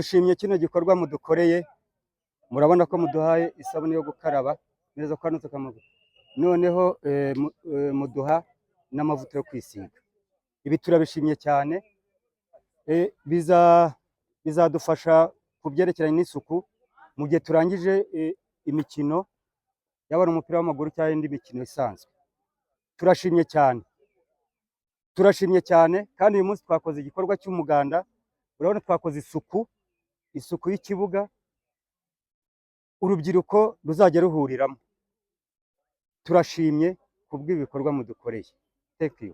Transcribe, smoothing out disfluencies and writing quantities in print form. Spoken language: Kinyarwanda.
dushimye kino gikorwa mudukoreye, murabona ko muduhaye isabune yo gukaraba neza kandi tukamuga, noneho muduha n'amavuta yo kwisiga. Ibi turabishimye cyane, bizadufasha kubyerekeranye n'isuku mu gihe turangije imikino yaba ari umupira w'amaguru cyangwa indi mikino isanzwe. Turashimye cyane kandi uyu munsi twakoze igikorwa cy'umuganda. Urabona twakoze isuku y'ikibuga urubyiruko ruzajya ruhuriramo. Turashimye kubw'ibikorwa mudukoreye. Thank you.